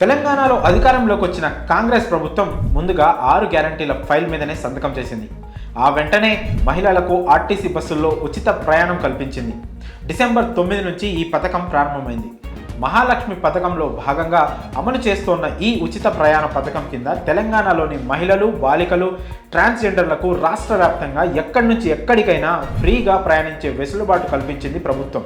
తెలంగాణలో అధికారంలోకి వచ్చిన కాంగ్రెస్ ప్రభుత్వం ముందుగా 6 గ్యారంటీల ఫైల్ మీదనే సంతకం చేసింది. ఆ వెంటనే మహిళలకు ఆర్టీసీ బస్సుల్లో ఉచిత ప్రయాణం కల్పించింది. డిసెంబర్ 9 నుంచి ఈ పథకం ప్రారంభమైంది. మహాలక్ష్మి పథకంలో భాగంగా అమలు చేస్తోన్న ఈ ఉచిత ప్రయాణ పథకం కింద తెలంగాణలోని మహిళలు, బాలికలు, ట్రాన్స్జెండర్లకు రాష్ట్ర వ్యాప్తంగా ఎక్కడి నుంచి ఎక్కడికైనా ఫ్రీగా ప్రయాణించే వెసులుబాటు కల్పించింది ప్రభుత్వం.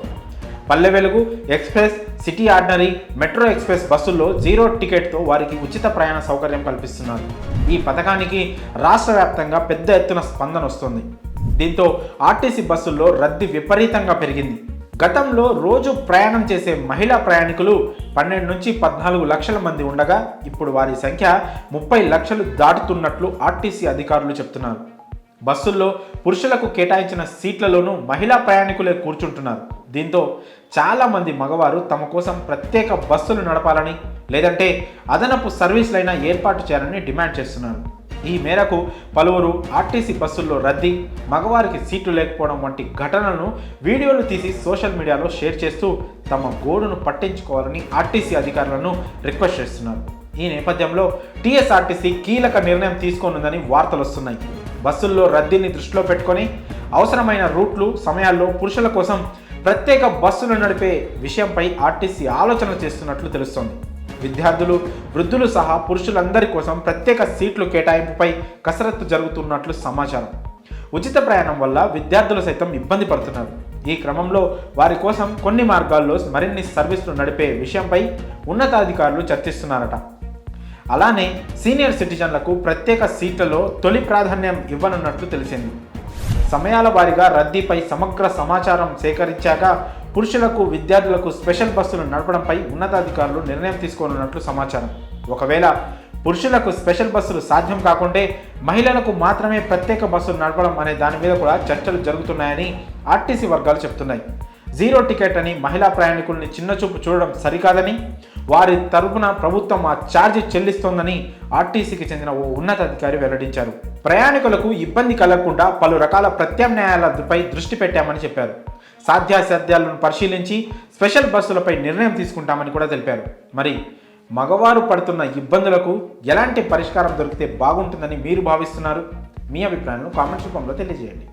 Palle Velugu, express, city ordinary, metro express బస్సుల్లో 0 టికెట్తో వారికి ఉచిత ప్రయాణ సౌకర్యం కల్పిస్తున్నారు. ఈ పథకానికి రాష్ట్ర వ్యాప్తంగా పెద్ద ఎత్తున స్పందన వస్తుంది. దీంతో ఆర్టీసీ బస్సుల్లో రద్దీ విపరీతంగా పెరిగింది. గతంలో రోజు ప్రయాణం చేసే మహిళా ప్రయాణికులు 12 నుంచి 14 లక్షల మంది ఉండగా ఇప్పుడు వారి సంఖ్య 30 లక్షలు దాటుతున్నట్లు ఆర్టీసీ అధికారులు చెప్తున్నారు. బస్సుల్లో పురుషులకు కేటాయించిన సీట్లలోనూ మహిళా ప్రయాణికులే కూర్చుంటున్నారు. దీంతో చాలామంది మగవారు తమ కోసం ప్రత్యేక బస్సులు నడపాలని, లేదంటే అదనపు సర్వీసులైనా ఏర్పాటు చేయాలని డిమాండ్ చేస్తున్నారు. ఈ మేరకు పలువురు ఆర్టీసీ బస్సుల్లో రద్దీ, మగవారికి సీట్లు లేకపోవడం వంటి ఘటనలను వీడియోలు తీసి సోషల్ మీడియాలో షేర్ చేస్తూ తమ గోడును పట్టించుకోవాలని ఆర్టీసీ అధికారులను రిక్వెస్ట్ చేస్తున్నారు. ఈ నేపథ్యంలో టీఎస్ఆర్టీసీ కీలక నిర్ణయం తీసుకోనుందని వార్తలు వస్తున్నాయి. బస్సుల్లో రద్దీని దృష్టిలో పెట్టుకొని అవసరమైన రూట్లు, సమయాల్లో పురుషుల కోసం ప్రత్యేక బస్సులు నడిపే విషయంపై ఆర్టీసీ ఆలోచన చేస్తున్నట్లు తెలుస్తోంది. విద్యార్థులు, వృద్ధులు సహా పురుషులందరి కోసం ప్రత్యేక సీట్లు కేటాయింపుపై కసరత్తు జరుగుతున్నట్లు సమాచారం. ఉచిత ప్రయాణం వల్ల విద్యార్థులు సైతం ఇబ్బంది పడుతున్నారు. ఈ క్రమంలో వారి కోసం కొన్ని మార్గాల్లో మరిన్ని సర్వీసులు నడిపే విషయంపై ఉన్నతాధికారులు చర్చిస్తున్నారట. అలానే సీనియర్ సిటిజన్లకు ప్రత్యేక సీట్లలో తొలి ప్రాధాన్యం ఇవ్వనున్నట్లు తెలిసింది. సమయాల వారీగా రద్దీపై సమగ్ర సమాచారం సేకరించాక పురుషులకు, విద్యార్థులకు స్పెషల్ బస్సులు నడపడంపై ఉన్నతాధికారులు నిర్ణయం తీసుకోనున్నట్లు సమాచారం. ఒకవేళ పురుషులకు స్పెషల్ బస్సులు సాధ్యం కాకుంటే మహిళలకు మాత్రమే ప్రత్యేక బస్సులు నడపడం అనే దాని మీద కూడా చర్చలు జరుగుతున్నాయని ఆర్టీసీ వర్గాలు చెప్తున్నాయి. 0 టికెట్ అని మహిళా ప్రయాణికుల్ని చిన్నచూపు చూడడం సరికాదని, వారి తరపున ప్రభుత్వం ఆ ఛార్జీ చెల్లిస్తోందని ఆర్టీసీకి చెందిన ఓ ఉన్నతాధికారి వెల్లడించారు. ప్రయాణికులకు ఇబ్బంది కలగకుండా పలు రకాల ప్రత్యామ్నాయాలపై దృష్టి పెట్టామని చెప్పారు. సాధ్యాసాధ్యాలను పరిశీలించి స్పెషల్ బస్సులపై నిర్ణయం తీసుకుంటామని కూడా తెలిపారు. మరి మగవారు పడుతున్న ఇబ్బందులకు ఎలాంటి పరిష్కారం దొరికితే బాగుంటుందని మీరు భావిస్తున్నారు? మీ అభిప్రాయాలను కామెంట్స్ రూపంలో తెలియజేయండి.